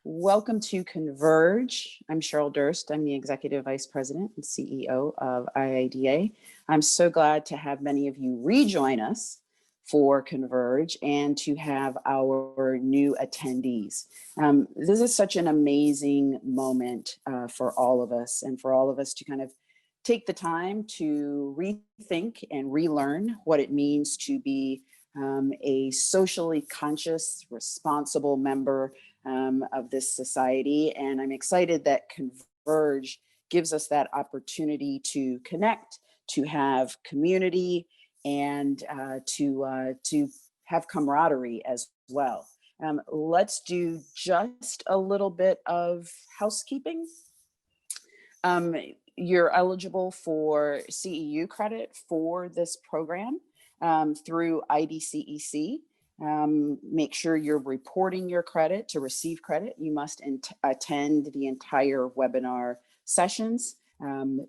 Welcome to Converge. I'm Cheryl Durst. I'm the Executive Vice President and CEO of IIDA. I'm so glad to have many of you rejoin us for Converge and to have our new attendees. This is such an amazing moment for all of us, and for all of us to kind of take the time to rethink and relearn what it means to be a socially conscious, responsible member of this society. And I'm excited that Converge gives us that opportunity to connect, to have community, and to have camaraderie as well. Let's do just a little bit of housekeeping. You're eligible for CEU credit for this program through IDCEC. Make sure you're reporting your credit to receive credit. You must attend the entire webinar sessions.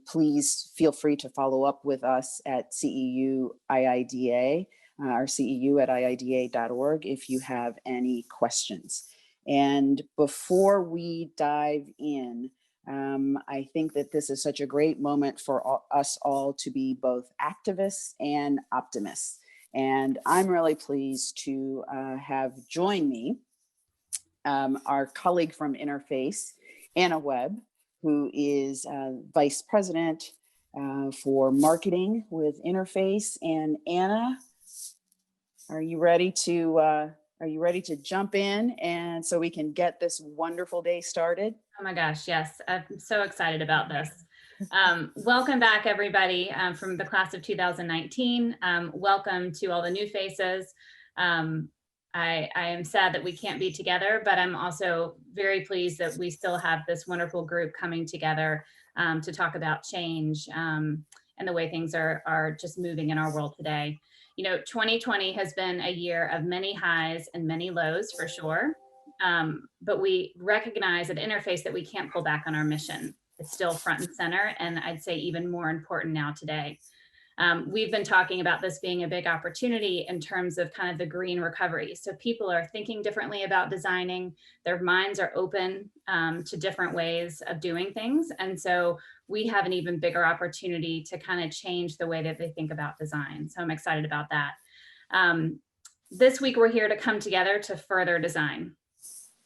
Please feel free to follow up with us at CEU IIDA or CEU at IIDA.org if you have any questions. And before we dive in, I think that this is such a great moment for us all to be both activists and optimists. And I'm really pleased to have join me our colleague from Interface, Anna Webb, who is Vice President for Marketing with Interface. And Anna, are you ready to jump in and so we can get this wonderful day started? Oh my gosh, yes, I'm so excited about this. Welcome back, everybody, from the class of 2019. Welcome to all the new faces. I am sad that we can't be together, but I'm also very pleased that we still have this wonderful group coming together to talk about change and the way things are just moving in our world today. You know, 2020 has been a year of many highs and many lows for sure. But we recognize at Interface that we can't pull back on our mission. It's still front and center, and I'd say even more important now today. We've been talking about this being a big opportunity in terms of kind of the green recovery. So people are thinking differently about designing, their minds are open to different ways of doing things. And so we have an even bigger opportunity to kind of change the way that they think about design. So I'm excited about that. This week, we're here to come together to further design.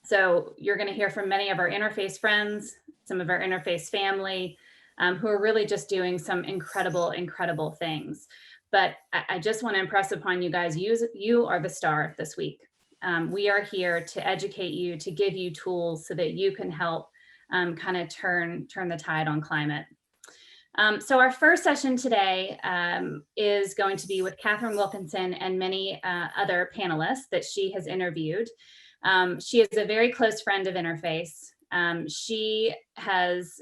So you're going to hear from many of our Interface friends, some of our Interface family, who are really just doing some incredible things. But I just want to impress upon you guys, you are the star this week. We are here to educate you, to give you tools so that you can help kind of turn the tide on climate. So our first session today is going to be with Catherine Wilkinson and many other panelists that she has interviewed. She is a very close friend of Interface. She has,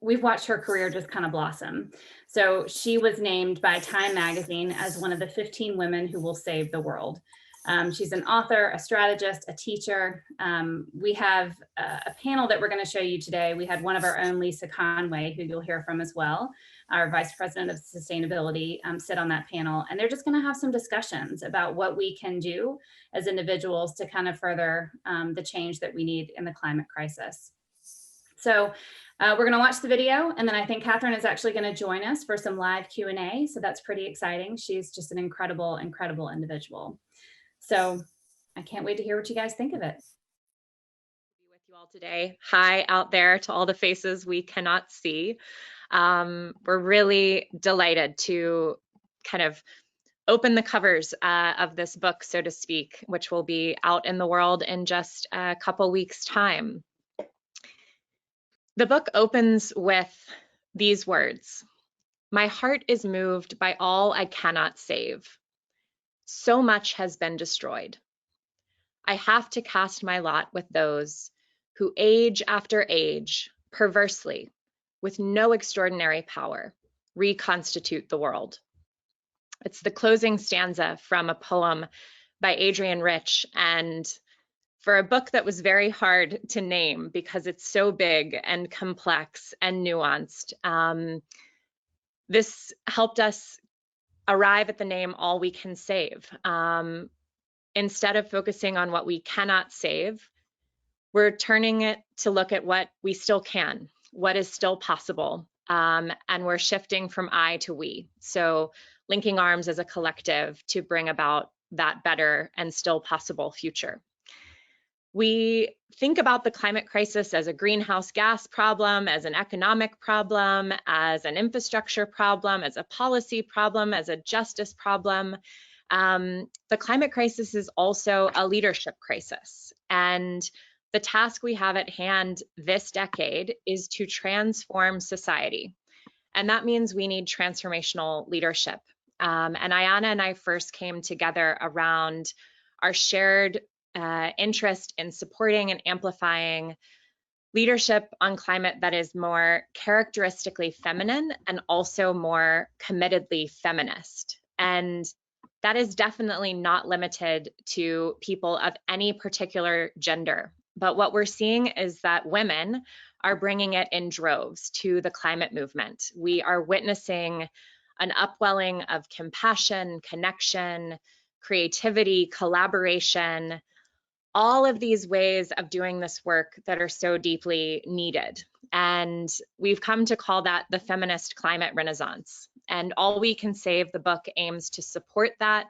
we've watched her career just kind of blossom. So she was named by Time Magazine as one of the 15 women who will save the world. She's an author, a strategist, a teacher. We have a panel that we're going to show you today. We had one of our own, Lisa Conway, who you'll hear from as well, our Vice President of Sustainability, sit on that panel. And they're just going to have some discussions about what we can do as individuals to kind of further the change that we need in the climate crisis. So we're going to watch the video, and then I think Catherine is actually going to join us for some live Q&A. So that's pretty exciting. She's just an incredible individual. So I can't wait to hear what you guys think of it. Be with you all today. Hi out there to all the faces we cannot see. We're really delighted to kind of open the covers of this book, so to speak, which will be out in the world in just a couple weeks' time. The book opens with these words: "My heart is moved by all I cannot save. So much has been destroyed. I have to cast my lot with those who age after age, perversely, with no extraordinary power, reconstitute the world." It's the closing stanza from a poem by Adrienne Rich, and for a book that was very hard to name because it's so big and complex and nuanced, this helped us arrive at the name All We Can Save. Instead of focusing on what we cannot save, we're turning it to look at what we still can, what is still possible, and we're shifting from I to we. So linking arms as a collective to bring about that better and still possible future. We think about the climate crisis as a greenhouse gas problem, as an economic problem, as an infrastructure problem, as a policy problem, as a justice problem. The climate crisis is also a leadership crisis. And the task we have at hand this decade is to transform society. And that means we need transformational leadership. And Ayanna and I first came together around our shared interest in supporting and amplifying leadership on climate that is more characteristically feminine and also more committedly feminist. And that is definitely not limited to people of any particular gender. But what we're seeing is that women are bringing it in droves to the climate movement. We are witnessing an upwelling of compassion, connection, creativity, collaboration, all of these ways of doing this work that are so deeply needed. And we've come to call that the feminist climate renaissance. And All We Can Save, the book, aims to support that,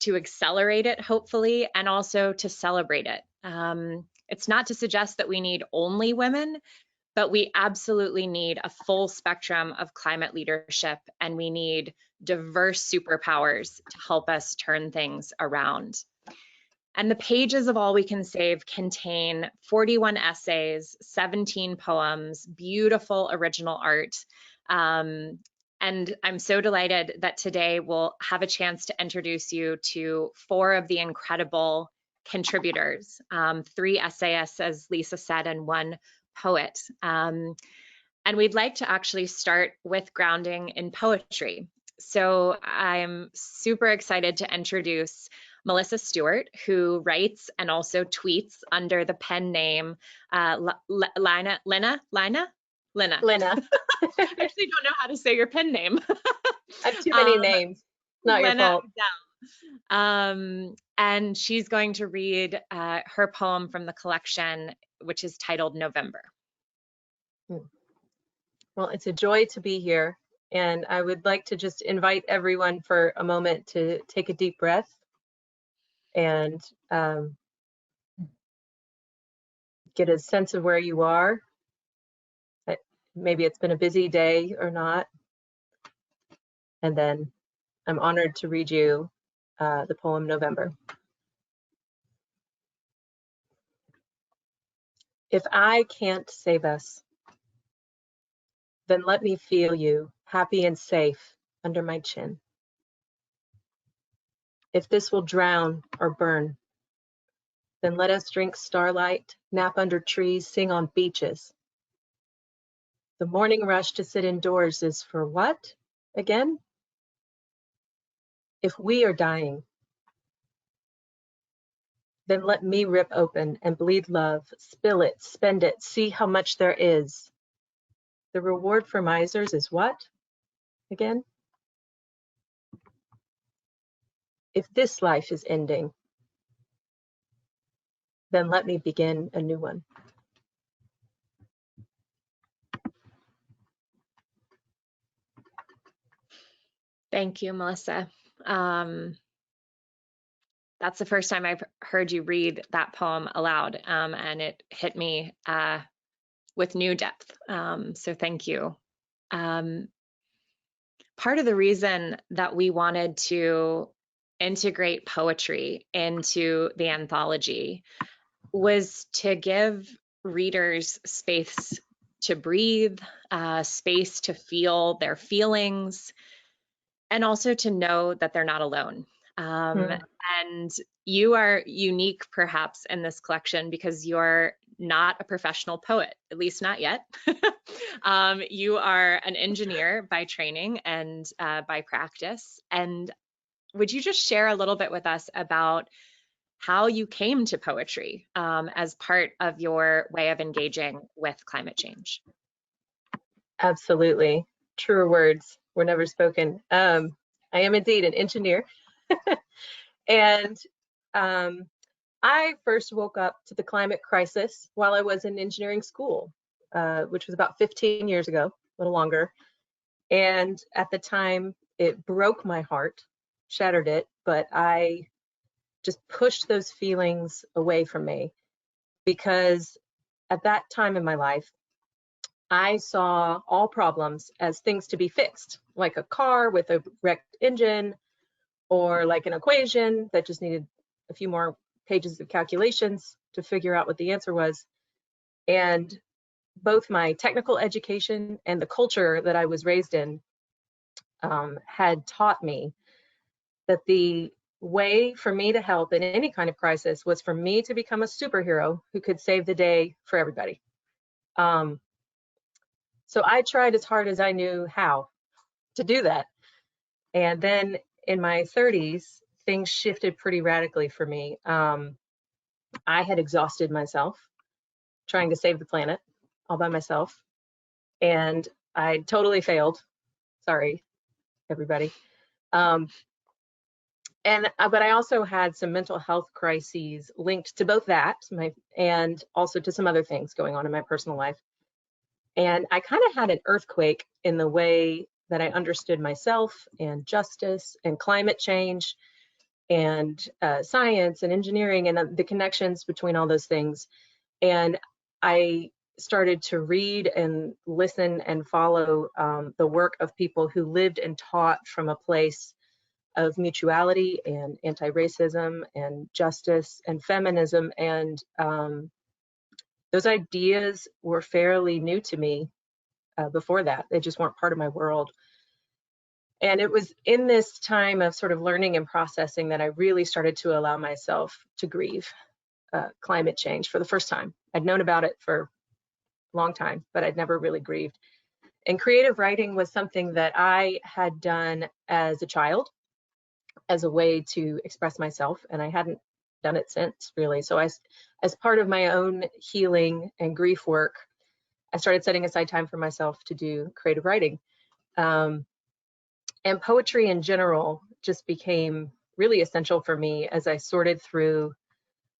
to accelerate it, hopefully, and also to celebrate it. It's not to suggest that we need only women, but we absolutely need a full spectrum of climate leadership, and we need diverse superpowers to help us turn things around. And the pages of All We Can Save contain 41 essays, 17 poems, beautiful original art. And I'm so delighted that today we'll have a chance to introduce you to 4 of the incredible contributors, 3 essayists, as Lisa said, and 1 poet. And we'd like to actually start with grounding in poetry. So I'm super excited to introduce Melissa Stewart, who writes and also tweets under the pen name Lina. I actually don't know how to say your pen name. I have too many names. Not your fault. And she's going to read her poem from the collection, which is titled November. Well, it's a joy to be here. And I would like to just invite everyone for a moment to take a deep breath and get a sense of where you are. Maybe it's been a busy day or not. And then I'm honored to read you the poem November. If I can't save us, then let me feel you happy and safe under my chin. If this will drown or burn, then let us drink starlight, nap under trees, sing on beaches. The morning rush to sit indoors is for what, again? If we are dying, then let me rip open and bleed love, spill it, spend it, see how much there is. The reward for misers is what, again? If this life is ending, then let me begin a new one. Thank you, Melissa. That's the first time I've heard you read that poem aloud, and it hit me with new depth. So thank you. Part of the reason that we wanted to integrate poetry into the anthology was to give readers space to breathe, space to feel their feelings, and also to know that they're not alone. And you are unique perhaps in this collection because you're not a professional poet, at least not yet. You are an engineer by training and by practice. And would you just share a little bit with us about how you came to poetry as part of your way of engaging with climate change? Absolutely. Truer words were never spoken. I am indeed an engineer. And I first woke up to the climate crisis while I was in engineering school, which was about 15 years ago, a little longer. And at the time, it broke my heart, shattered it, but I just pushed those feelings away from me, because at that time in my life, I saw all problems as things to be fixed, like a car with a wrecked engine, or like an equation that just needed a few more pages of calculations to figure out what the answer was. And both my technical education and the culture that I was raised in had taught me that the way for me to help in any kind of crisis was for me to become a superhero who could save the day for everybody. So I tried as hard as I knew how to do that. And then in my 30s, things shifted pretty radically for me. I had exhausted myself trying to save the planet all by myself, and I totally failed. Sorry, everybody. But I also had some mental health crises linked to both that, and also to some other things going on in my personal life. And I kind of had an earthquake in the way that I understood myself and justice and climate change and science and engineering and the connections between all those things. And I started to read and listen and follow the work of people who lived and taught from a place of mutuality and anti-racism and justice and feminism. And those ideas were fairly new to me before that. They just weren't part of my world. And it was in this time of sort of learning and processing that I really started to allow myself to grieve climate change for the first time. I'd known about it for a long time, but I'd never really grieved. And creative writing was something that I had done as a child as a way to express myself, and I hadn't done it since, really. So as part of my own healing and grief work, I started setting aside time for myself to do creative writing. And poetry in general just became really essential for me as I sorted through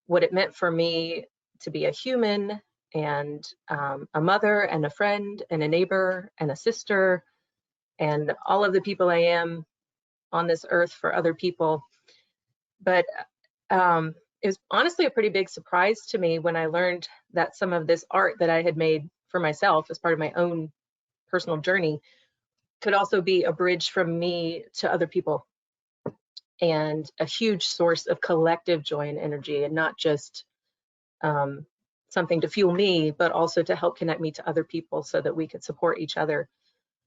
what it meant for me to be a human and a mother and a friend and a neighbor and a sister and all of the people I am on this earth for other people. But it was honestly a pretty big surprise to me when I learned that some of this art that I had made for myself as part of my own personal journey could also be a bridge from me to other people, and a huge source of collective joy and energy, and not just something to fuel me, but also to help connect me to other people so that we could support each other.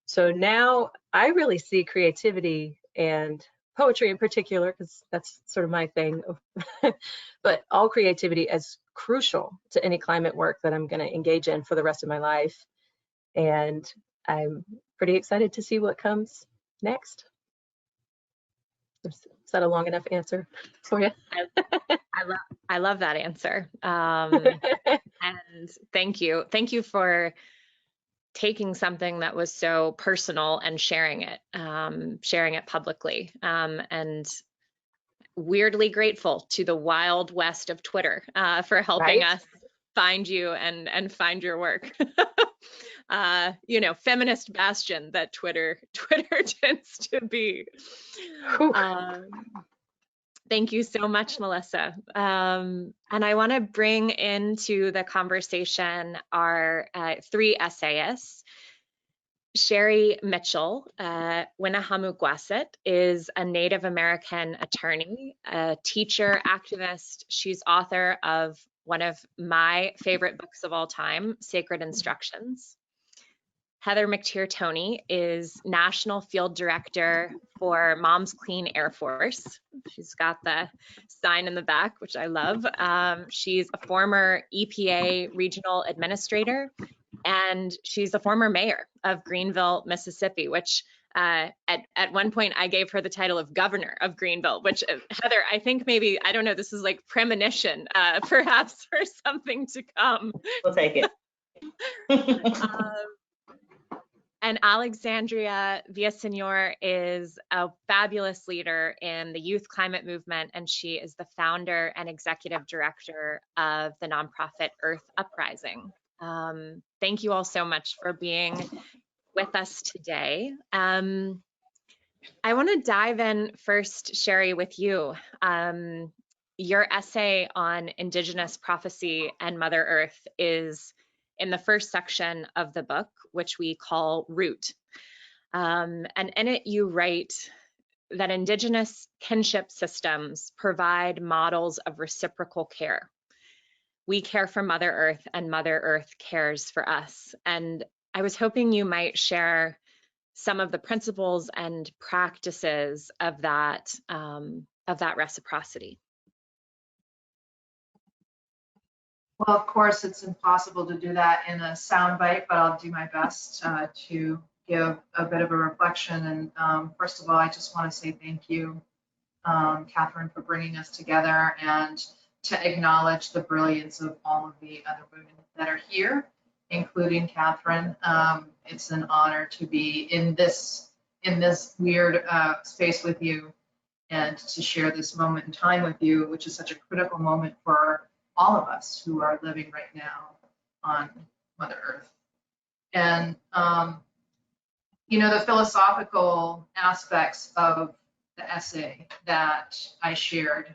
So now I really see creativity and poetry in particular, because that's sort of my thing, but all creativity as crucial to any climate work that I'm going to engage in for the rest of my life. And I'm pretty excited to see what comes next. Is that a long enough answer for you? I love that answer. And thank you. Thank you for taking something that was so personal and sharing it publicly. And weirdly grateful to the wild west of Twitter for helping us find you and find your work. You know, feminist bastion that Twitter tends to be. Thank you so much, Melissa. And I want to bring into the conversation our three essayists. Sherry Mitchell Winahamu-Gwasset is a Native American attorney, a teacher, activist. She's author of one of my favorite books of all time, Sacred Instructions. Heather McTeer-Toney is National Field Director for Moms Clean Air Force. She's got the sign in the back, which I love. She's a former EPA regional administrator, and she's a former mayor of Greenville, Mississippi, which at one point I gave her the title of governor of Greenville, which Heather, I think maybe, I don't know, this is like premonition, perhaps for something to come. We'll take it. And Alexandria Villaseñor is a fabulous leader in the youth climate movement, and she is the founder and executive director of the nonprofit Earth Uprising. Thank you all so much for being with us today. I want to dive in first, Sherry, with you. Your essay on Indigenous prophecy and Mother Earth is in the first section of the book, which we call Root. And in it, you write that Indigenous kinship systems provide models of reciprocal care. We care for Mother Earth, and Mother Earth cares for us. And I was hoping you might share some of the principles and practices of that reciprocity. Well, of course, it's impossible to do that in a soundbite, but I'll do my best to give a bit of a reflection. And first of all, I just want to say thank you, Catherine, for bringing us together and to acknowledge the brilliance of all of the other women that are here, including Catherine. It's an honor to be in this weird space with you and to share this moment in time with you, which is such a critical moment for all of us who are living right now on Mother Earth. And, you know, the philosophical aspects of the essay that I shared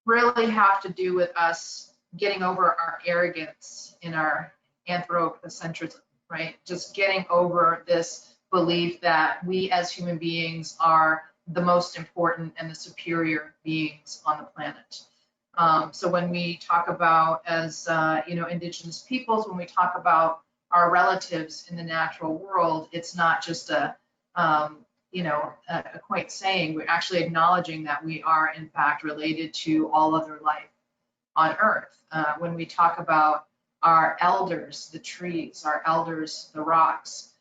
really have to do with us getting over our arrogance in our anthropocentrism, right? Just getting over this belief that we as human beings are the most important and the superior beings on the planet. So when we talk about, as you know, Indigenous peoples, when we talk about our relatives in the natural world, it's not just a you know, a quaint saying. We're actually acknowledging that we are in fact related to all other life on Earth. When we talk about our elders, the trees, our elders, the rocks,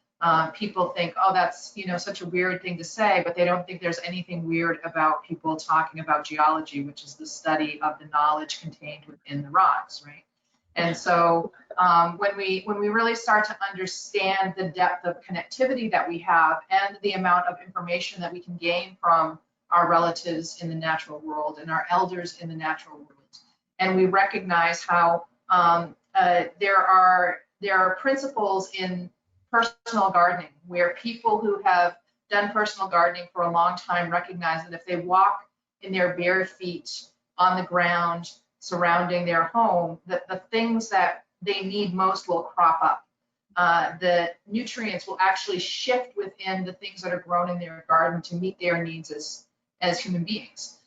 people think, oh, that's, you know, such a weird thing to say, but they don't think there's anything weird about people talking about geology, which is the study of the knowledge contained within the rocks, right? And so when we really start to understand the depth of connectivity that we have and the amount of information that we can gain from our relatives in the natural world and our elders in the natural world, and we recognize how there are principles in personal gardening where people who have done personal gardening for a long time recognize that if they walk in their bare feet on the ground surrounding their home, that the things that they need most will crop up. The nutrients will actually shift within the things that are grown in their garden to meet their needs as human beings.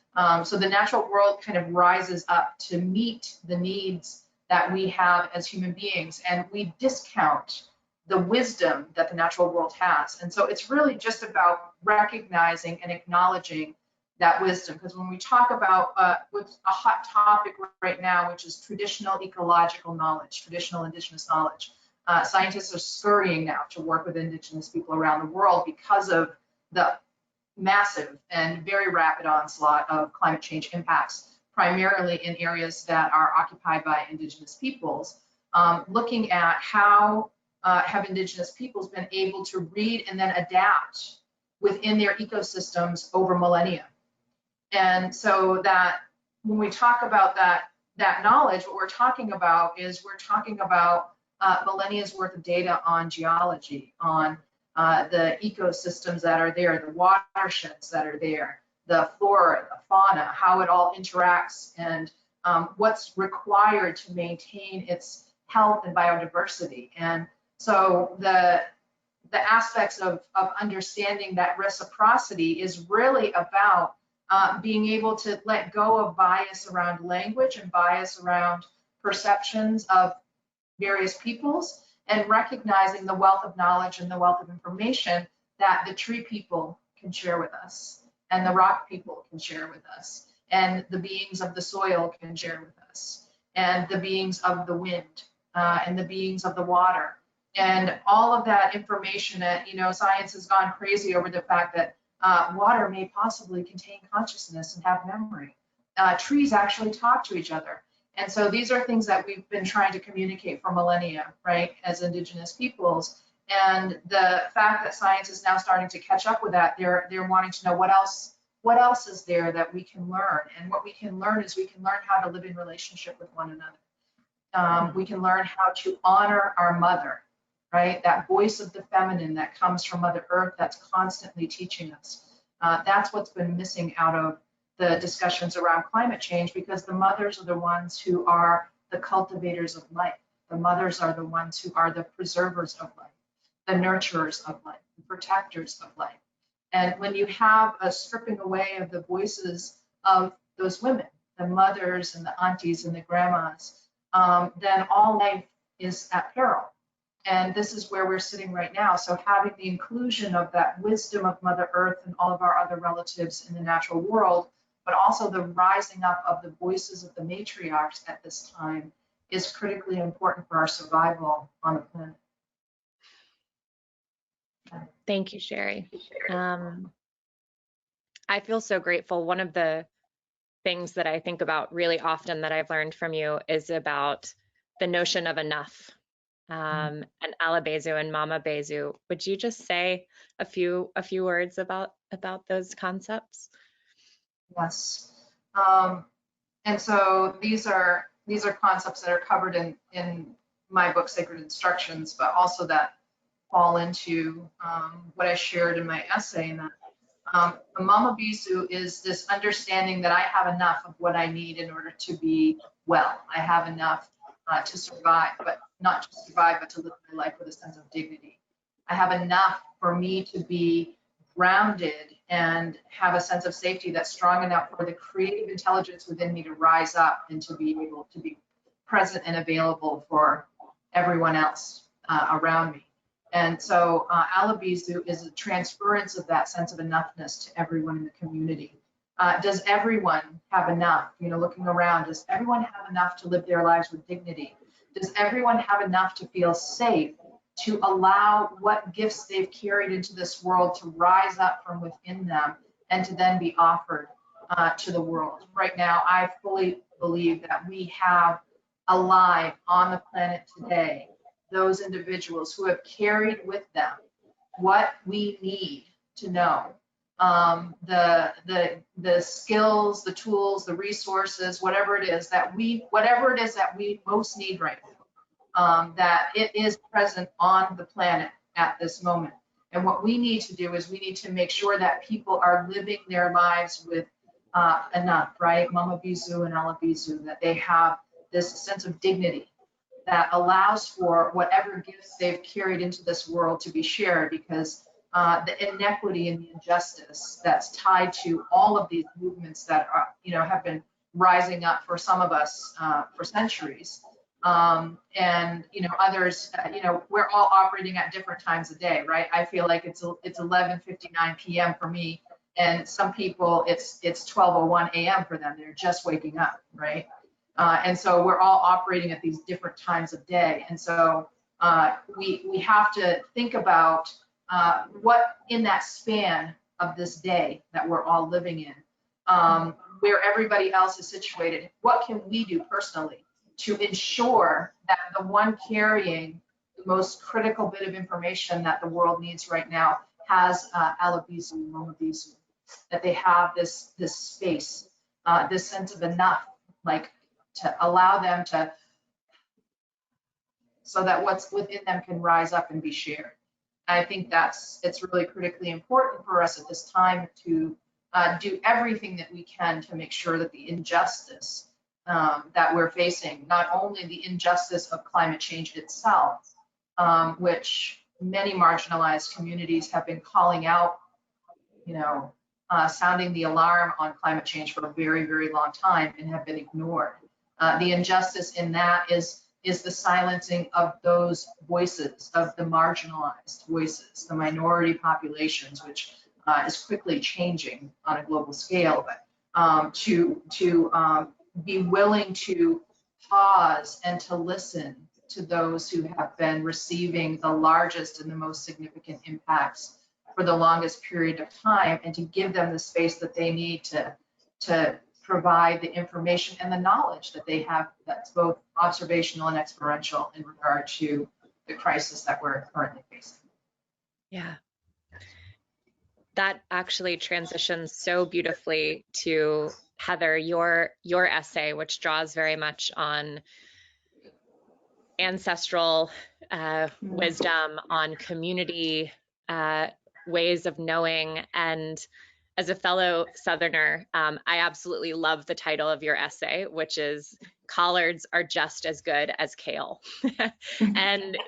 So the natural world kind of rises up to meet the needs that we have as human beings, and we discount the wisdom that the natural world has. And so it's really just about recognizing and acknowledging that wisdom. Because when we talk about what's a hot topic right now, which is traditional ecological knowledge, traditional indigenous knowledge, scientists are scurrying now to work with indigenous people around the world because of the massive and very rapid onslaught of climate change impacts, primarily in areas that are occupied by indigenous peoples, looking at how have indigenous peoples been able to read and then adapt within their ecosystems over millennia. And so that when we talk about that knowledge, what we're talking about is we're talking about millennia's worth of data on geology, on the ecosystems that are there, the watersheds that are there, the flora, the fauna, how it all interacts, and what's required to maintain its health and biodiversity. And so the aspects of understanding that reciprocity is really about being able to let go of bias around language and bias around perceptions of various peoples, and recognizing the wealth of knowledge and the wealth of information that the tree people can share with us, and the rock people can share with us, and the beings of the soil can share with us, and the beings of the wind, and the beings of the water. And all of that information, you know, science has gone crazy over the fact that water may possibly contain consciousness and have memory. Trees actually talk to each other. And so these are things that we've been trying to communicate for millennia, right, as Indigenous peoples. And the fact that science is now starting to catch up with that, they're wanting to know what else is there that we can learn. And what we can learn is we can learn how to live in relationship with one another. We can learn how to honor our mother, right? That voice of the feminine that comes from Mother Earth that's constantly teaching us. That's what's been missing out of the discussions around climate change, because the mothers are the ones who are the cultivators of life. The mothers are the ones who are the preservers of life, the nurturers of life, the protectors of life. And when you have a stripping away of the voices of those women, the mothers and the aunties and the grandmas, then all life is at peril. And this is where we're sitting right now. So having the inclusion of that wisdom of Mother Earth and all of our other relatives in the natural world, but also the rising up of the voices of the matriarchs at this time is critically important for our survival on the planet. Thank you, Sherry. I feel so grateful. One of the things that I think about really often that I've learned from you is about the notion of enough, and Alabezu and Mama Bezu. Would you just say a few words about those concepts? Yes. And so these are concepts that are covered in my book, Sacred Instructions, but also that fall into what I shared in my essay. And that a Mama Bezu is this understanding that I have enough of what I need in order to be well. I have enough to survive, but not just survive, but to live my life with a sense of dignity. I have enough for me to be grounded and have a sense of safety that's strong enough for the creative intelligence within me to rise up and to be able to be present and available for everyone else around me. And so Alabezu is a transference of that sense of enoughness to everyone in the community. Does everyone have enough? You know, looking around, does everyone have enough to live their lives with dignity? Does everyone have enough to feel safe, to allow what gifts they've carried into this world to rise up from within them and to then be offered to the world? Right now, I fully believe that we have alive on the planet today those individuals who have carried with them what we need to know, the skills, the tools, the resources, whatever it is that we most need right now, that it is present on the planet at this moment. And what we need to do is we need to make sure that people are living their lives with enough, right? Mama Bezu and Alabezu, that they have this sense of dignity that allows for whatever gifts they've carried into this world to be shared, because the inequity and the injustice that's tied to all of these movements that are, have been rising up for some of us for centuries, and others, we're all operating at different times of day, right? I feel like it's 11:59 p.m. for me, and some people it's 12:01 a.m. for them. They're just waking up, right? And so we're all operating at these different times of day. And so we have to think about what in that span of this day that we're all living in, where everybody else is situated, what can we do personally to ensure that the one carrying the most critical bit of information that the world needs right now has Alabezu, Mama Bezu, that they have this space, this sense of enough, like, to allow them to, so that what's within them can rise up and be shared. I think it's really critically important for us at this time to do everything that we can to make sure that the injustice that we're facing, not only the injustice of climate change itself, which many marginalized communities have been calling out, sounding the alarm on climate change for a very, very long time and have been ignored. The injustice in that is the silencing of those voices, of the marginalized voices, the minority populations, which is quickly changing on a global scale. But to be willing to pause and to listen to those who have been receiving the largest and the most significant impacts for the longest period of time, and to give them the space that they need to provide the information and the knowledge that they have that's both observational and experiential in regard to the crisis that we're currently facing. Yeah. That actually transitions so beautifully to Heather, your essay, which draws very much on ancestral wisdom, on community ways of knowing. And as a fellow Southerner, I absolutely love the title of your essay, which is "Collards Are Just as Good as Kale." And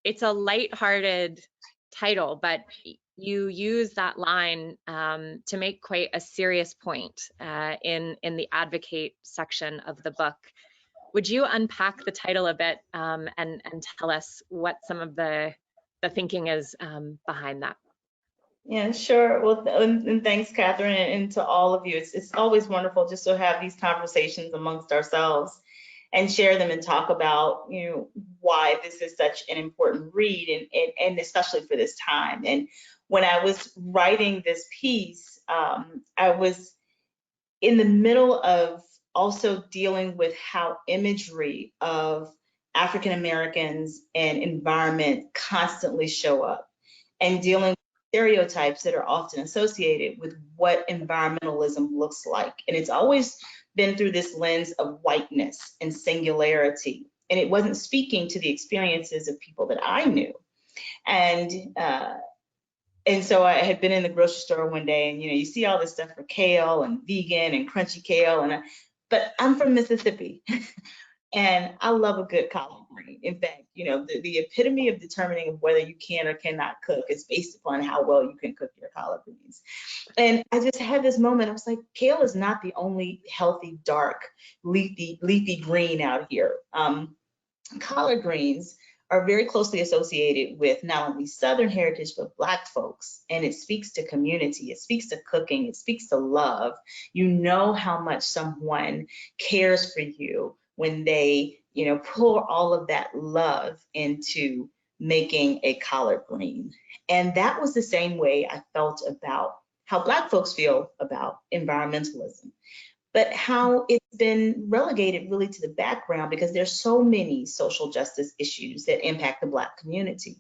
it's a lighthearted title, but you use that line to make quite a serious point in the advocate section of the book. Would you unpack the title a bit and tell us what some of the thinking is behind that? Yeah, sure. Well, and thanks, Catherine, and to all of you. It's always wonderful just to have these conversations amongst ourselves and share them and talk about, you know, why this is such an important read, and especially for this time. And when I was writing this piece, I was in the middle of also dealing with how imagery of African Americans and environment constantly show up, and dealing with stereotypes that are often associated with what environmentalism looks like. And it's always been through this lens of whiteness and singularity. And it wasn't speaking to the experiences of people that I knew. And so I had been in the grocery store one day, and, you know, you see all this stuff for kale and vegan and crunchy kale. But I'm from Mississippi. And I love a good collard green. In fact, you know, the epitome of determining of whether you can or cannot cook is based upon how well you can cook your collard greens. And I just had this moment. I was like, kale is not the only healthy, dark, leafy green out here. Collard greens are very closely associated with not only Southern heritage, but Black folks. And it speaks to community, it speaks to cooking, it speaks to love. You know how much someone cares for you when they, you know, pour all of that love into making a collard green. And that was the same way I felt about how Black folks feel about environmentalism, but how it's been relegated really to the background because there's so many social justice issues that impact the Black community.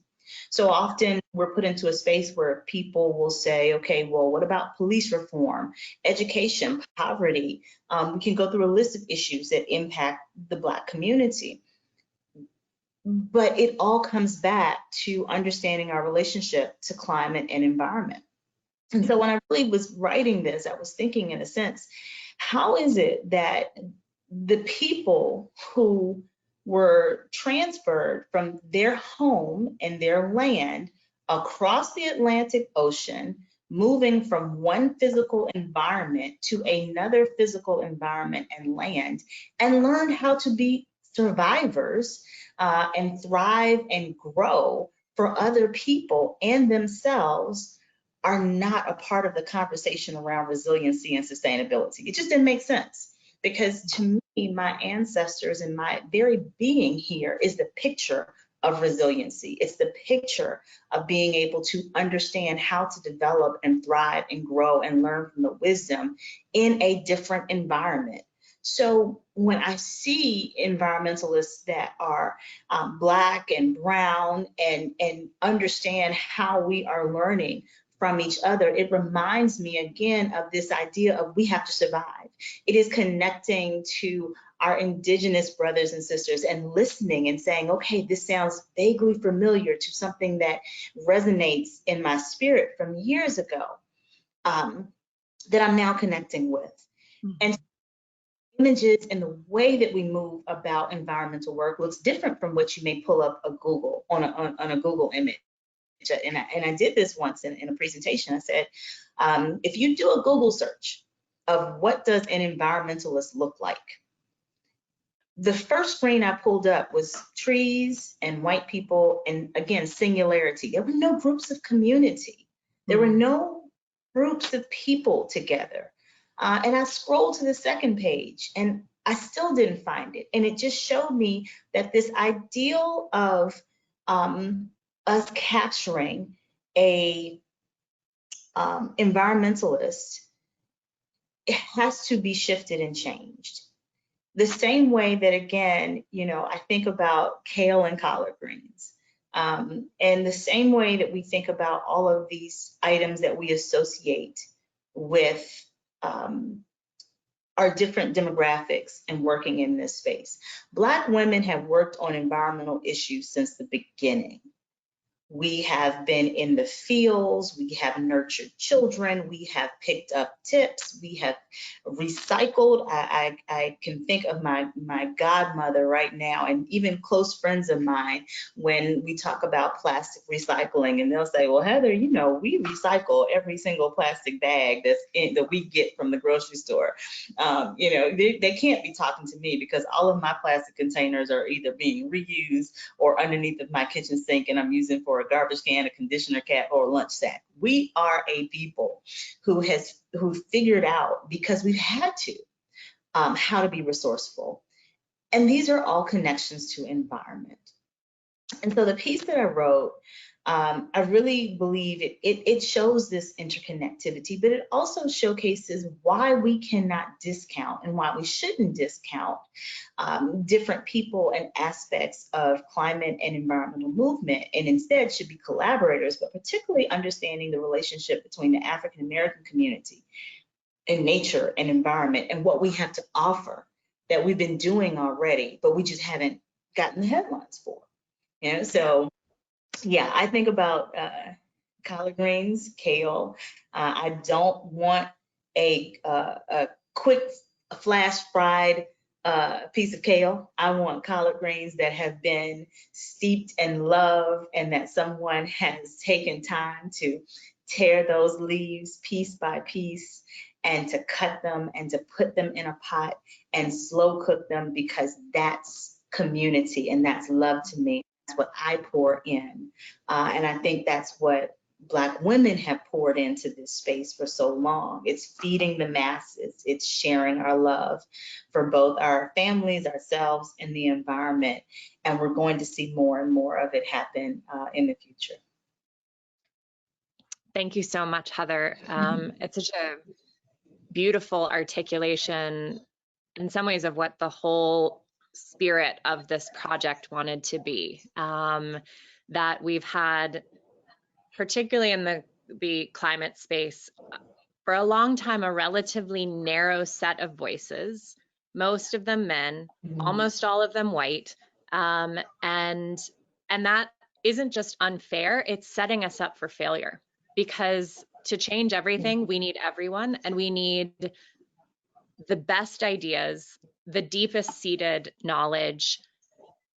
So often we're put into a space where people will say, okay, well, what about police reform, education, poverty? We can go through a list of issues that impact the Black community. But it all comes back to understanding our relationship to climate and environment. And so when I really was writing this, I was thinking, in a sense, how is it that the people who were transferred from their home and their land across the Atlantic Ocean, moving from one physical environment to another physical environment and land, and learned how to be survivors and thrive and grow for other people and themselves, are not a part of the conversation around resiliency and sustainability. It just didn't make sense, because to me, my ancestors and my very being here is the picture of resiliency. It's the picture of being able to understand how to develop and thrive and grow and learn from the wisdom in a different environment. So when I see environmentalists that are Black and brown and understand how we are learning from each other, it reminds me again of this idea of we have to survive. It is connecting to our indigenous brothers and sisters and listening and saying, okay, this sounds vaguely familiar to something that resonates in my spirit from years ago that I'm now connecting with. Mm-hmm. And images and the way that we move about environmental work looks different from what you may pull up a Google on a Google image. And I did this once in a presentation. I said, if you do a Google search of what does an environmentalist look like, the first screen I pulled up was trees and white people, and again, singularity. There were no groups of community. There were no groups of people together. And I scrolled to the second page and I still didn't find it. And it just showed me that this ideal of us capturing a environmentalist it has to be shifted and changed. The same way that, again, I think about kale and collard greens. And the same way that we think about all of these items that we associate with our different demographics and working in this space. Black women have worked on environmental issues since the beginning. We have been in the fields, we have nurtured children, we have picked up tips, we have recycled. I can think of my godmother right now, and even close friends of mine, when we talk about plastic recycling, and they'll say, well, Heather, we recycle every single plastic bag that we get from the grocery store. They can't be talking to me, because all of my plastic containers are either being reused or underneath of my kitchen sink, and I'm using for a garbage can, a conditioner cap, or a lunch sack. We are a people who figured out, because we've had to, how to be resourceful. And these are all connections to environment. And so the piece that I wrote, I really believe it shows this interconnectivity, but it also showcases why we cannot discount and why we shouldn't discount different people and aspects of climate and environmental movement, and instead should be collaborators, but particularly understanding the relationship between the African American community and nature and environment, and what we have to offer that we've been doing already, but we just haven't gotten the headlines for. So yeah, I think about collard greens, kale. I don't want a quick flash fried piece of kale. I want collard greens that have been steeped in love, and that someone has taken time to tear those leaves piece by piece, and to cut them and to put them in a pot and slow cook them, because that's community and that's love to me. That's what I pour in. And I think that's what Black women have poured into this space for so long. It's feeding the masses. It's sharing our love for both our families, ourselves, and the environment. And we're going to see more and more of it happen in the future. Thank you so much, Heather. It's such a beautiful articulation in some ways of what the whole spirit of this project wanted to be. That we've had, particularly in the climate space, for a long time, a relatively narrow set of voices, most of them men, almost all of them white. And that isn't just unfair, it's setting us up for failure, because to change everything, we need everyone, and we need the best ideas, the deepest seated knowledge,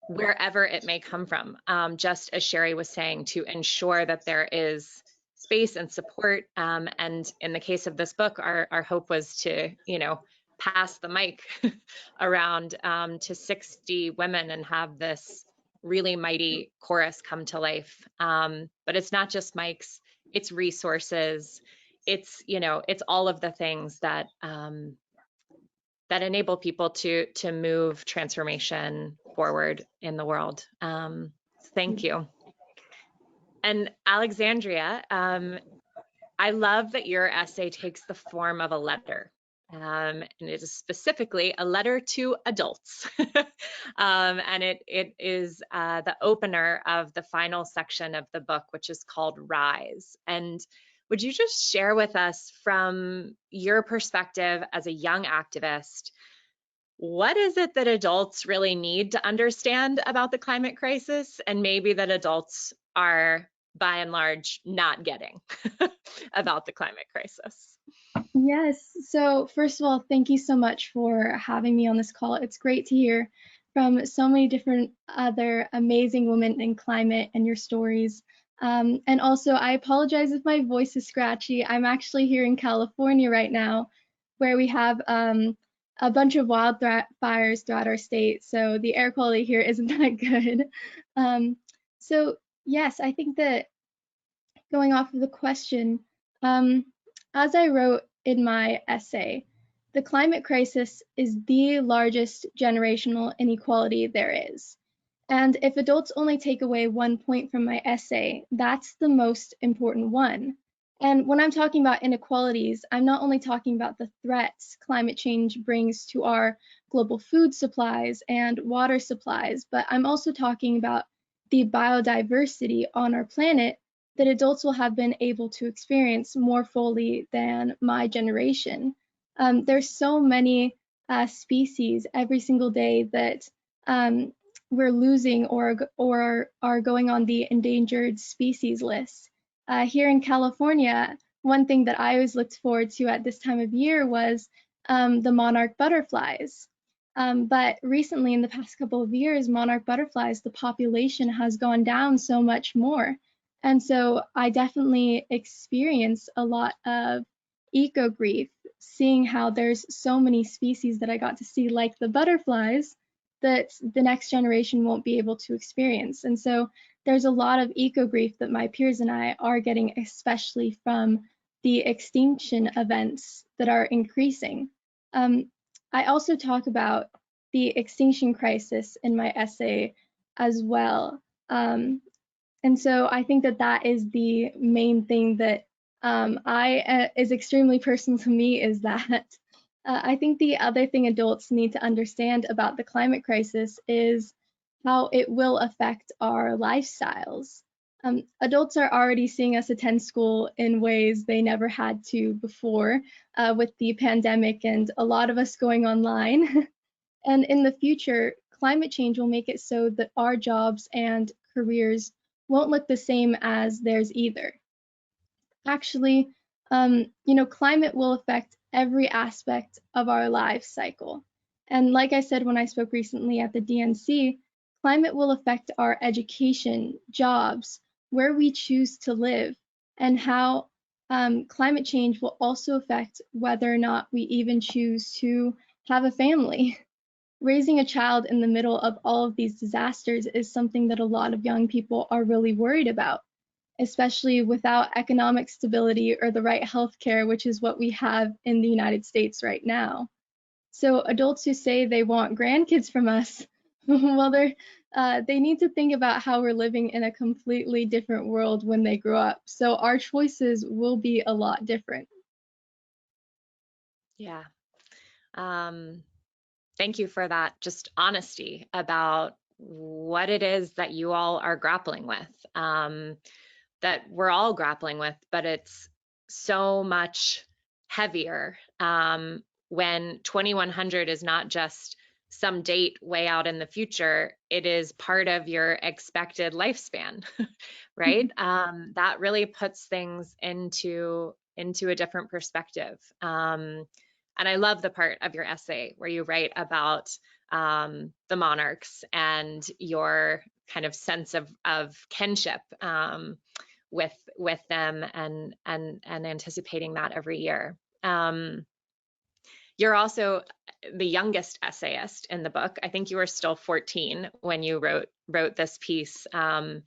wherever it may come from, just as Sherry was saying, to ensure that there is space and support. And in the case of this book, our hope was to, pass the mic around to 60 women and have this really mighty chorus come to life. But it's not just mics, it's resources, it's, it's all of the things that that enable people to move transformation forward in the world. Thank you. And Alexandria, I love that your essay takes the form of a letter. And it is specifically a letter to adults. And it is the opener of the final section of the book, which is called Rise. And would you just share with us, from your perspective as a young activist, what is it that adults really need to understand about the climate crisis, and maybe that adults are, by and large, not getting about the climate crisis? Yes, so first of all, thank you so much for having me on this call. It's great to hear from so many different other amazing women in climate and your stories. And also, I apologize if my voice is scratchy. I'm actually here in California right now, where we have a bunch of wildfires throughout our state, so the air quality here isn't that good. So yes, I think that going off of the question, as I wrote in my essay, the climate crisis is the largest generational inequality there is. And if adults only take away one point from my essay, that's the most important one. And when I'm talking about inequalities, I'm not only talking about the threats climate change brings to our global food supplies and water supplies, but I'm also talking about the biodiversity on our planet that adults will have been able to experience more fully than my generation. There's so many species every single day that we're losing or are going on the endangered species list. Here in California, one thing that I always looked forward to at this time of year was the monarch butterflies. But recently, in the past couple of years, monarch butterflies, the population has gone down so much more. And so I definitely experienced a lot of eco grief, seeing how there's so many species that I got to see, like the butterflies, that the next generation won't be able to experience. And so there's a lot of eco grief that my peers and I are getting, especially from the extinction events that are increasing. I also talk about the extinction crisis in my essay as well. And so I think that that is the main thing that is extremely personal to me, is that I think the other thing adults need to understand about the climate crisis is how it will affect our lifestyles. Adults are already seeing us attend school in ways they never had to before with the pandemic and a lot of us going online. And in the future, climate change will make it so that our jobs and careers won't look the same as theirs either. Actually, climate will affect every aspect of our life cycle. And like I said when I spoke recently at the DNC, climate will affect our education, jobs, where we choose to live, and how climate change will also affect whether or not we even choose to have a family. Raising a child in the middle of all of these disasters is something that a lot of young people are really worried about, especially without economic stability or the right healthcare, which is what we have in the United States right now. So adults who say they want grandkids from us, well, they need to think about how we're living in a completely different world when they grow up. So our choices will be a lot different. Yeah. Thank you for that just honesty about what it is that you all are grappling with, that we're all grappling with, but it's so much heavier when 2100 is not just some date way out in the future, it is part of your expected lifespan, right? That really puts things into a different perspective. And I love the part of your essay where you write about the monarchs and your kind of sense of kinship with them and anticipating that every year. You're also the youngest essayist in the book. I think you were still 14 when you wrote this piece. And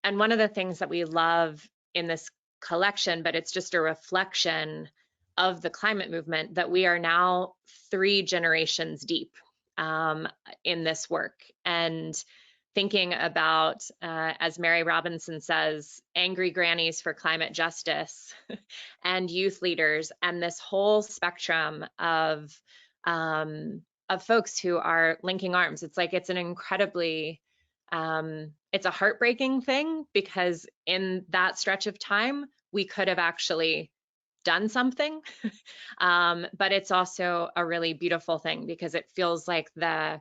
one of the things that we love in this collection, but it's just a reflection of the climate movement, that we are now 3 generations deep in this work, and thinking about, as Mary Robinson says, angry grannies for climate justice and youth leaders, and this whole spectrum of folks who are linking arms. It's like, it's an incredibly, it's a heartbreaking thing, because in that stretch of time, we could have actually done something, but it's also a really beautiful thing, because it feels like the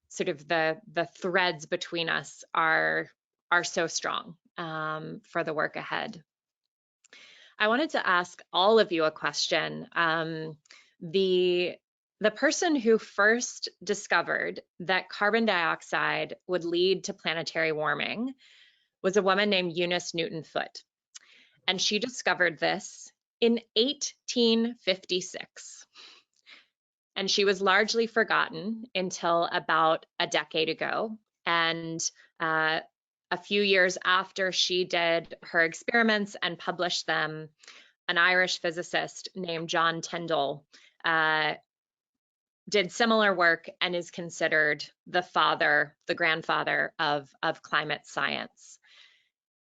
sort of the threads between us are so strong for the work ahead. I wanted to ask all of you a question. The person who first discovered that carbon dioxide would lead to planetary warming was a woman named Eunice Newton Foote, and she discovered this in 1856. And she was largely forgotten until about a decade ago. And a few years after she did her experiments and published them, an Irish physicist named John Tyndall did similar work and is considered the grandfather of climate science.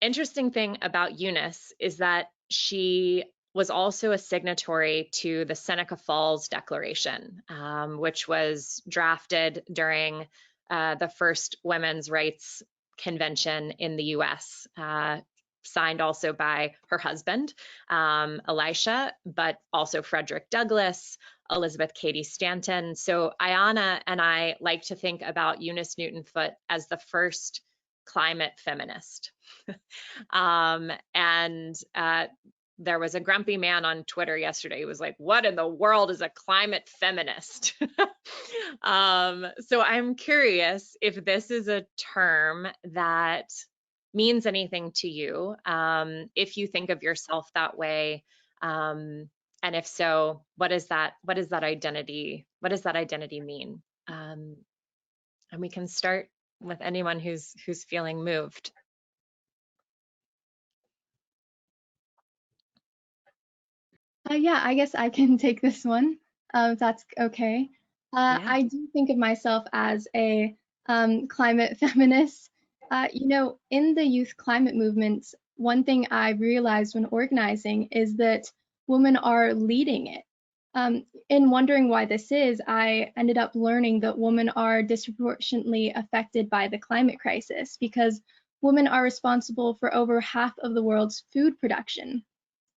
Interesting thing about Eunice is that she was also a signatory to the Seneca Falls Declaration, which was drafted during the first women's rights convention in the US, signed also by her husband, Elisha, but also Frederick Douglass, Elizabeth Cady Stanton. So Ayanna and I like to think about Eunice Newton Foote as the first climate feminist. There was a grumpy man on Twitter yesterday who was like, what in the world is a climate feminist? So I'm curious if this is a term that means anything to you, if you think of yourself that way, and if so, what does that identity mean? And we can start with anyone who's feeling moved. Yeah, I guess I can take this one, if that's okay. Yeah. I do think of myself as a climate feminist. You know, in the youth climate movements, one thing I realized when organizing is that women are leading it. In wondering why this is, I ended up learning that women are disproportionately affected by the climate crisis because women are responsible for over half of the world's food production,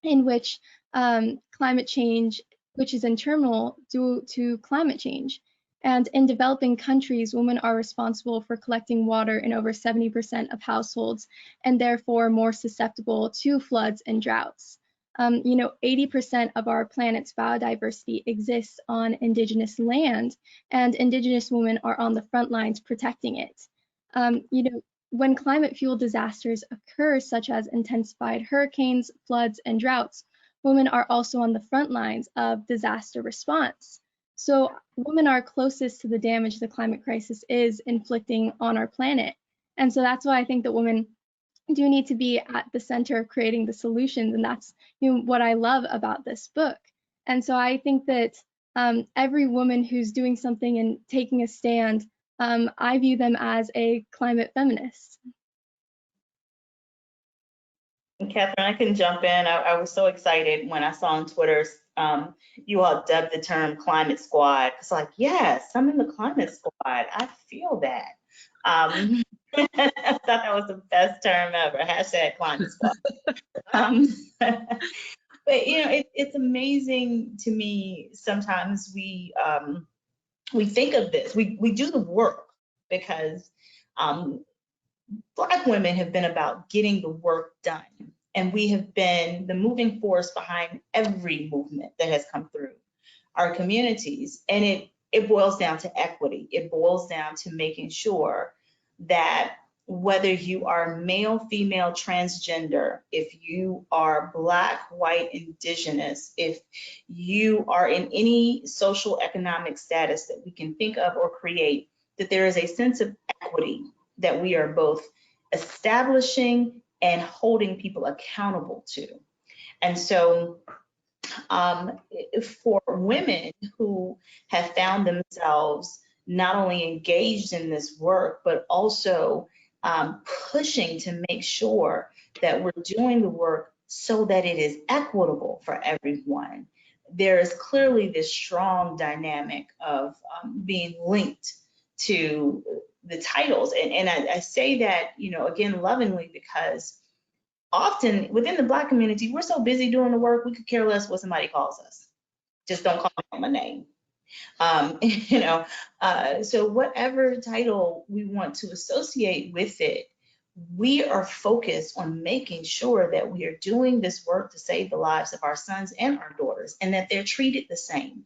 in which climate change, which is internal due to climate change. And in developing countries, women are responsible for collecting water in over 70% of households and therefore more susceptible to floods and droughts. You know, 80% of our planet's biodiversity exists on indigenous land, and indigenous women are on the front lines protecting it. You know, when climate fuel disasters occur, such as intensified hurricanes, floods, and droughts, women are also on the front lines of disaster response. So women are closest to the damage the climate crisis is inflicting on our planet. And so that's why I think that women do need to be at the center of creating the solutions. And that's, you know, what I love about this book. And so I think that every woman who's doing something and taking a stand, I view them as a climate feminist. And Catherine, I can jump in. I was so excited when I saw on Twitter you all dubbed the term climate squad. It's like, yes, I'm in the climate squad. I feel that. I thought that was the best term ever. # climate squad. But you know, it's amazing to me. Sometimes we think of this. We do the work because Black women have been about getting the work done. And we have been the moving force behind every movement that has come through our communities. And it boils down to equity. It boils down to making sure that whether you are male, female, transgender, if you are Black, white, indigenous, if you are in any social economic status that we can think of or create, that there is a sense of equity that we are both establishing and holding people accountable to. And so for women who have found themselves not only engaged in this work, but also pushing to make sure that we're doing the work so that it is equitable for everyone, there is clearly this strong dynamic of being linked to the titles. And I say that, you know, again, lovingly, because often within the Black community, we're so busy doing the work, we could care less what somebody calls us. Just don't call me my name. You know, so whatever title we want to associate with it, we are focused on making sure that we are doing this work to save the lives of our sons and our daughters, and that they're treated the same.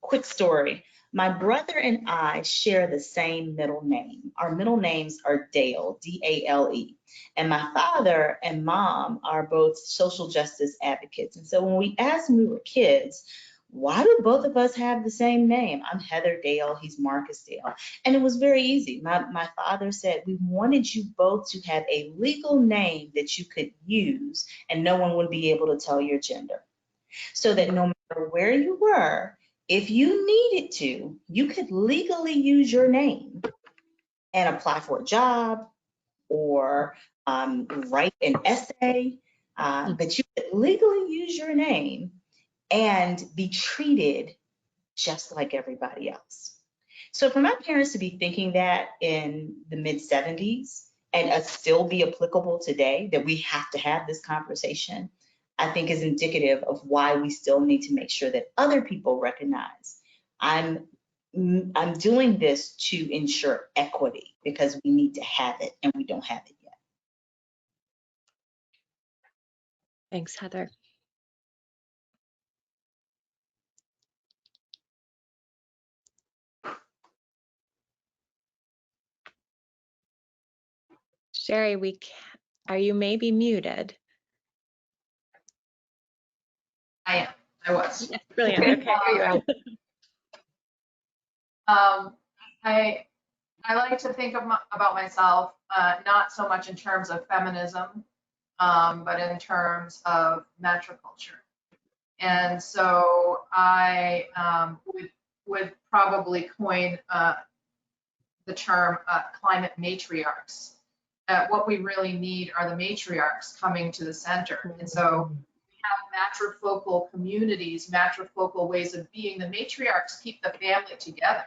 Quick story. My brother and I share the same middle name. Our middle names are Dale, D-A-L-E. And my father and mom are both social justice advocates. And so when we asked when we were kids, why do both of us have the same name? I'm Heather Dale, he's Marcus Dale. And it was very easy. My father said, we wanted you both to have a legal name that you could use and no one would be able to tell your gender. So that no matter where you were, if you needed to, you could legally use your name and apply for a job, or write an essay, but you could legally use your name and be treated just like everybody else. So for my parents to be thinking that in the mid-70s and us still be applicable today, that we have to have this conversation, I think is indicative of why we still need to make sure that other people recognize I'm doing this to ensure equity because we need to have it and we don't have it yet. Thanks, Heather. Sherry, are you maybe muted? I am. I was. Yes, brilliant. Okay, here you are. I like to think about myself not so much in terms of feminism, but in terms of matriculture. And so I would probably coin the term climate matriarchs. What we really need are the matriarchs coming to the center. And so we have matrifocal communities, matrifocal ways of being. The matriarchs keep the family together.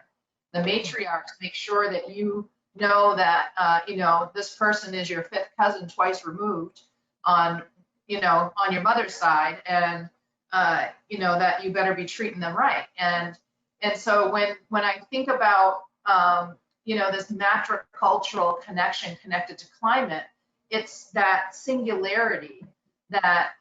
The matriarchs make sure that you know that, this person is your fifth cousin twice removed on your mother's side, and, that you better be treating them right. And so when I think about, this matricultural connection connected to climate, it's that singularity that,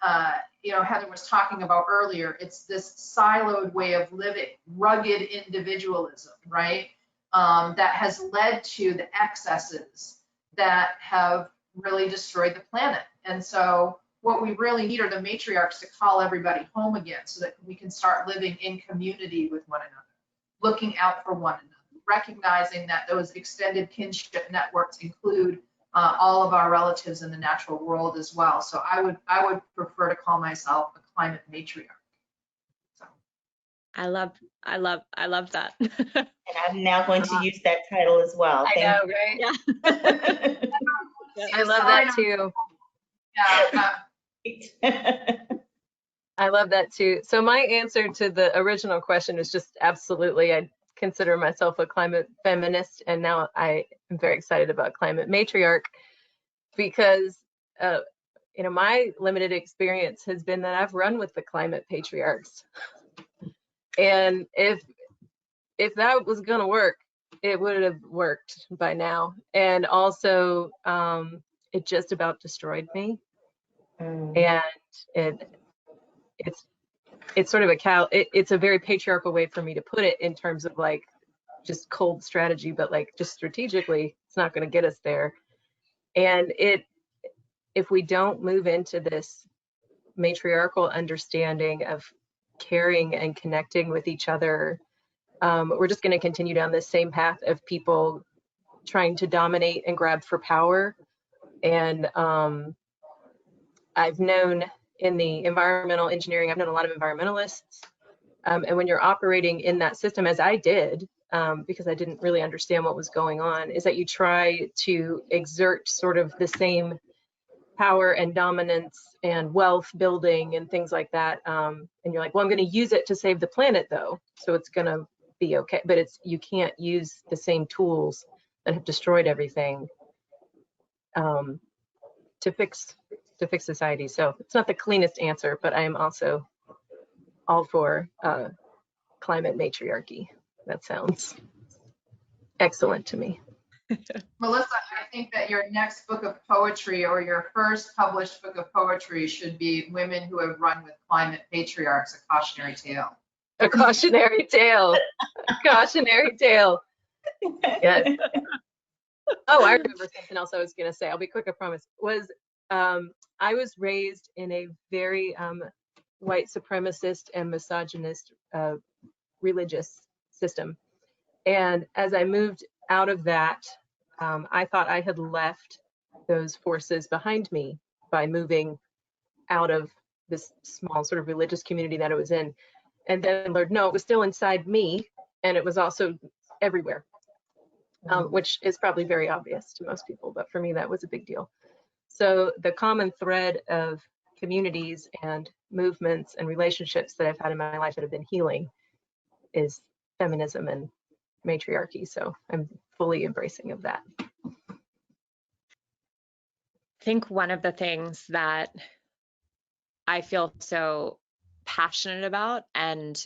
Heather was talking about earlier. It's this siloed way of living, rugged individualism, right? That has led to the excesses that have really destroyed the planet. And so what we really need are the matriarchs to call everybody home again so that we can start living in community with one another, looking out for one another, recognizing that those extended kinship networks include all of our relatives in the natural world as well. So I would prefer to call myself a climate matriarch. So. I love that. And I'm now going to use that title as well. I know, right? Yeah. I love that too. I love that too. So my answer to the original question is just absolutely, I consider myself a climate feminist, and now I am very excited about climate matriarch because, my limited experience has been that I've run with the climate patriarchs. And if that was going to work, it would have worked by now. And also, it just about destroyed me. And it's sort of it's a very patriarchal way for me to put it in terms of like just cold strategy, but like just strategically, it's not going to get us there. And if we don't move into this matriarchal understanding of caring and connecting with each other, we're just going to continue down this same path of people trying to dominate and grab for power. And I've known in the environmental engineering, I've known a lot of environmentalists. And when you're operating in that system, as I did, because I didn't really understand what was going on, is that you try to exert sort of the same power and dominance and wealth building and things like that. And you're like, well, I'm going to use it to save the planet though. So it's going to be okay. But you can't use the same tools that have destroyed everything to fix society. So it's not the cleanest answer, but I am also all for climate matriarchy. That sounds excellent to me. Melissa, I think that your next book of poetry or your first published book of poetry should be Women Who Have Run with Climate Patriarchs, a Cautionary Tale. A cautionary tale. A cautionary tale. Yes. Oh, I remember something else I was going to say. I'll be quick, I promise. I was raised in a very white supremacist and misogynist religious system. And as I moved out of that, I thought I had left those forces behind me by moving out of this small sort of religious community that I was in. And then I learned, no, it was still inside me, and it was also everywhere. which is probably very obvious to most people, but for me, that was a big deal. So the common thread of communities and movements and relationships that I've had in my life that have been healing is feminism and matriarchy. So I'm fully embracing of that. I think one of the things that I feel so passionate about and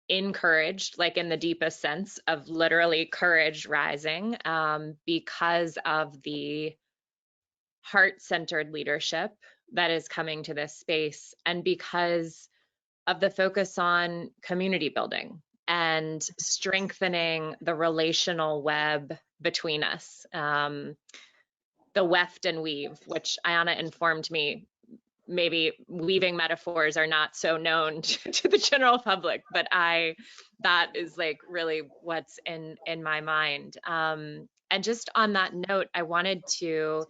encouraged, like in the deepest sense of literally courage rising, because of the heart-centered leadership that is coming to this space, and because of the focus on community building and strengthening the relational web between us. The weft and weave, which Ayana informed me, maybe weaving metaphors are not so known to the general public, but that is like really what's in my mind. And just on that note, I wanted to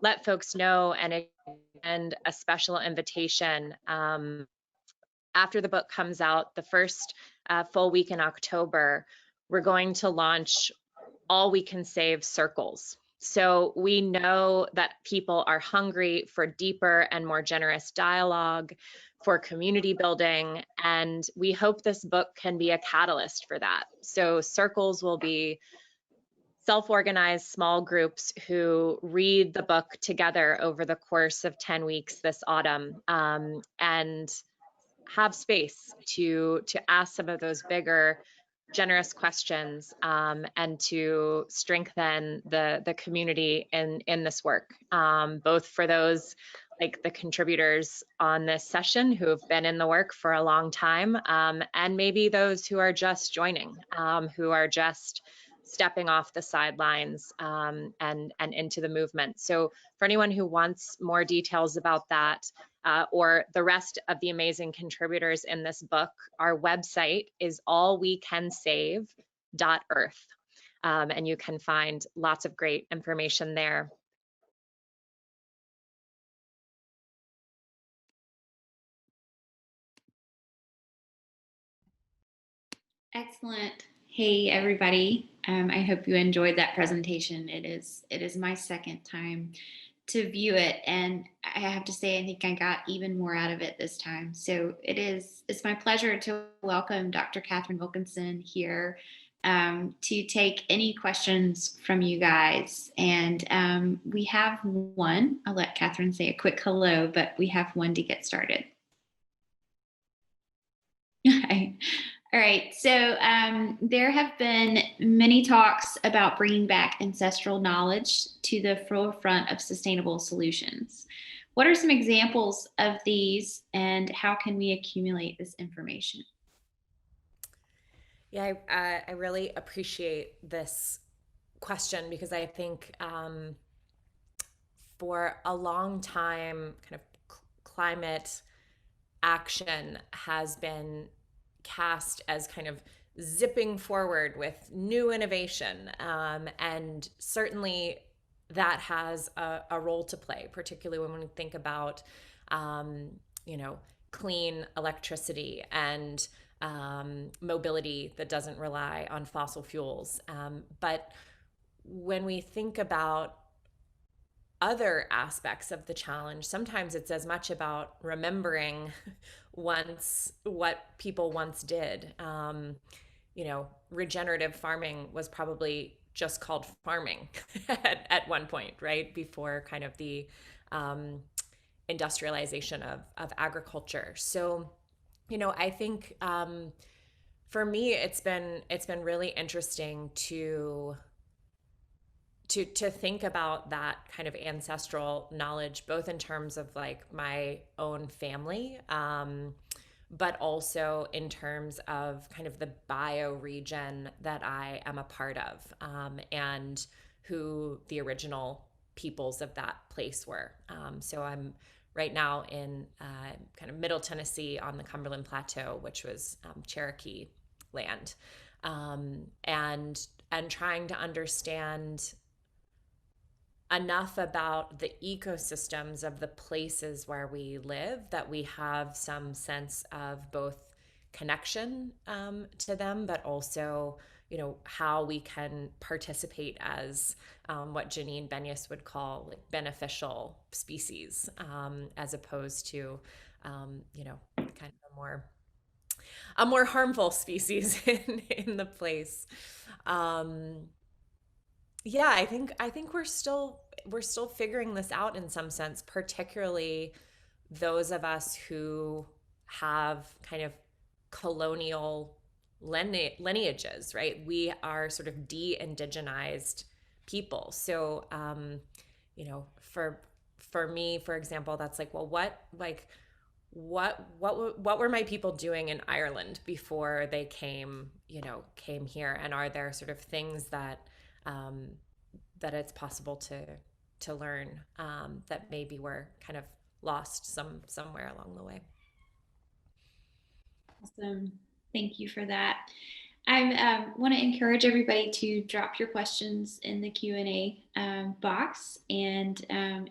let folks know and extend a special invitation. After the book comes out, the first full week in October, we're going to launch All We Can Save Circles. So we know that people are hungry for deeper and more generous dialogue, for community building, and we hope this book can be a catalyst for that. So circles will be self-organized small groups who read the book together over the course of 10 weeks this autumn, and have space to ask some of those bigger, generous questions, and to strengthen the community in this work, both for those like the contributors on this session who have been in the work for a long time, and maybe those who are just joining, who are just stepping off the sidelines, and into the movement. So for anyone who wants more details about that, or the rest of the amazing contributors in this book, our website is allwecansave.earth, and you can find lots of great information there. Excellent. Hey, everybody. I hope you enjoyed that presentation. It is my second time to view it, and I have to say I think I got even more out of it this time. So it's my pleasure to welcome Dr. Catherine Wilkinson here, to take any questions from you guys. And we have one. I'll let Catherine say a quick hello, but we have one to get started. All right, so there have been many talks about bringing back ancestral knowledge to the forefront of sustainable solutions. What are some examples of these, and how can we accumulate this information? Yeah, I really appreciate this question, because I think for a long time, kind of climate action has been cast as kind of zipping forward with new innovation, and certainly that has a role to play, particularly when we think about clean electricity and mobility that doesn't rely on fossil fuels. But when we think about other aspects of the challenge, sometimes it's as much about remembering what people once did. Regenerative farming was probably just called farming at one point, right? Before kind of the industrialization of agriculture. So, I think for me, it's been really interesting to think about that kind of ancestral knowledge, both in terms of like my own family, but also in terms of kind of the bioregion that I am a part of, and who the original peoples of that place were. So I'm right now in kind of Middle Tennessee on the Cumberland Plateau, which was Cherokee land, and trying to understand enough about the ecosystems of the places where we live that we have some sense of both connection to them, but also how we can participate as what Janine Benyus would call like beneficial species, as opposed to, kind of a more harmful species in the place. Yeah, I think we're still figuring this out in some sense, particularly those of us who have kind of colonial lineages, right? We are sort of de-indigenized people. So, for me, for example, that's like, well, what were my people doing in Ireland before they came here? And are there sort of things that that it's possible to learn that maybe were kind of lost somewhere along the way? Awesome. Thank you for that. I want to encourage everybody to drop your questions in the Q&A box. And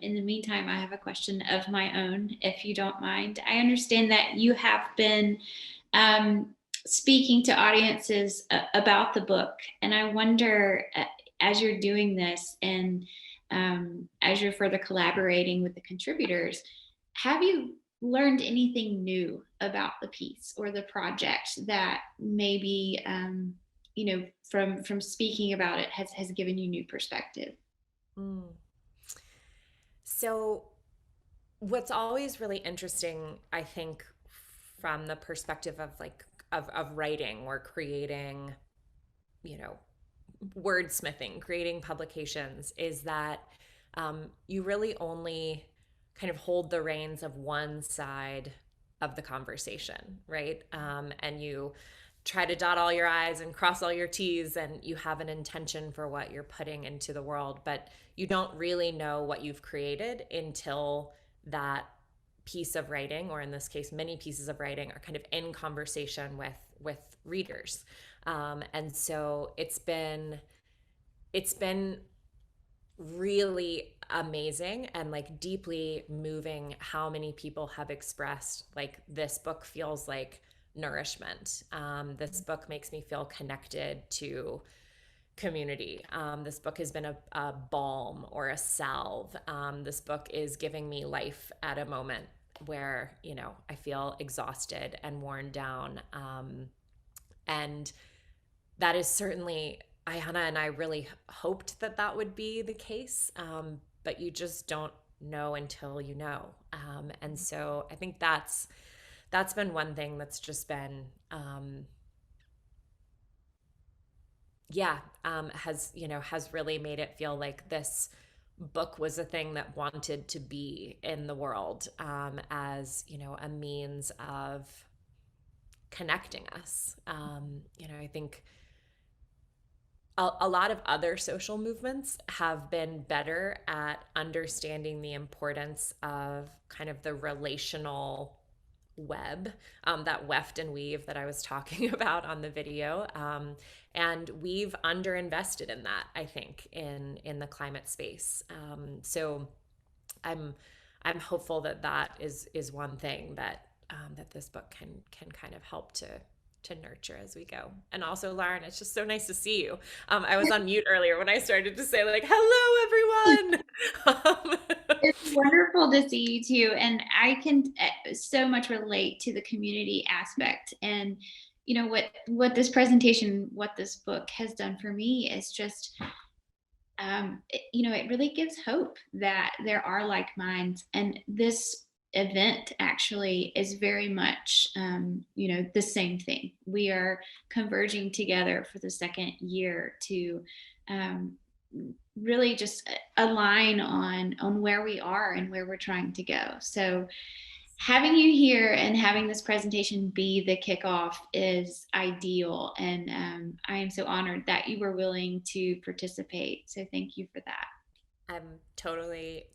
in the meantime, I have a question of my own, if you don't mind. I understand that you have been speaking to audiences about the book. And I wonder, as you're doing this and as you're further collaborating with the contributors, have you learned anything new about the piece or the project that maybe from speaking about it has given you new perspective? So what's always really interesting, I think, from the perspective of of writing or creating, wordsmithing, creating publications, is that you really only kind of hold the reins of one side of the conversation, right? And you try to dot all your I's and cross all your T's, and you have an intention for what you're putting into the world, but you don't really know what you've created until that piece of writing, or in this case, many pieces of writing, are kind of in conversation with readers. And so it's been really amazing and like deeply moving how many people have expressed like, this book feels like nourishment. This book makes me feel connected to community. This book has been a balm or a salve. This book is giving me life at a moment where, I feel exhausted and worn down. And that is certainly, Ayana and I really hoped that would be the case, but you just don't know until you know. And so I think that's been one thing that's just been, has really made it feel like this book was a thing that wanted to be in the world, as, a means of connecting us. I think a lot of other social movements have been better at understanding the importance of kind of the relational web, that weft and weave that I was talking about on the video. And we've underinvested in that, I think, in the climate space. So I'm hopeful that is one thing that this book can kind of help to nurture as we go. And also, Lauren, it's just so nice to see you. I was on mute earlier when I started to say like, hello, everyone. It's wonderful to see you too. And I can so much relate to the community aspect. And, what this presentation, what this book has done for me is just, it really gives hope that there are like minds. And this event actually is very much, the same thing. We are converging together for the second year to really just align on where we are and where we're trying to go. So having you here and having this presentation be the kickoff is ideal. And I am so honored that you were willing to participate. So thank you for that. I'm totally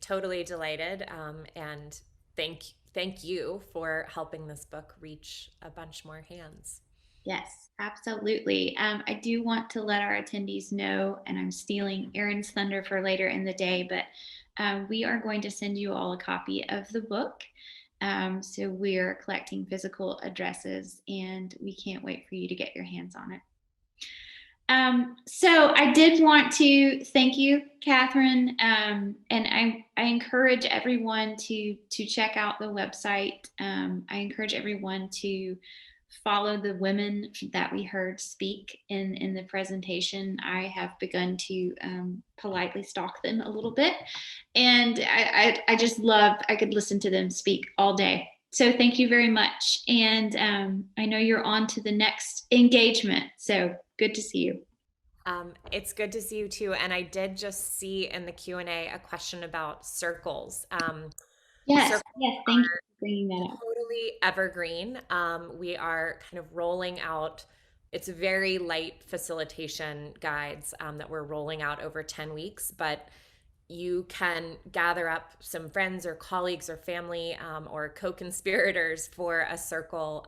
delighted. And thank you for helping this book reach a bunch more hands. Yes, absolutely. I do want to let our attendees know, and I'm stealing Erin's thunder for later in the day, but we are going to send you all a copy of the book. So we're collecting physical addresses, and we can't wait for you to get your hands on it. So I did want to thank you, Catherine, and I encourage everyone to check out the website. I encourage everyone to follow the women that we heard speak in the presentation. I have begun to politely stalk them a little bit, and I just love, I could listen to them speak all day. So thank you very much. And I know you're on to the next engagement. So good to see you. It's good to see you too. And I did just see in the Q&A a question about circles. Yes, circles yes, thank you for bringing that up. totally evergreen. We are kind of rolling out, it's very light facilitation guides that we're rolling out over 10 weeks, but you can gather up some friends or colleagues or family or co-conspirators for a circle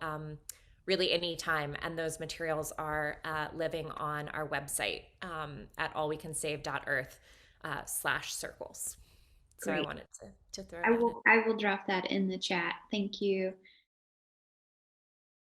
really anytime. And those materials are living on our website at allwecansave.earth/circles. So Great. I wanted to throw that in. I will drop that in the chat. Thank you.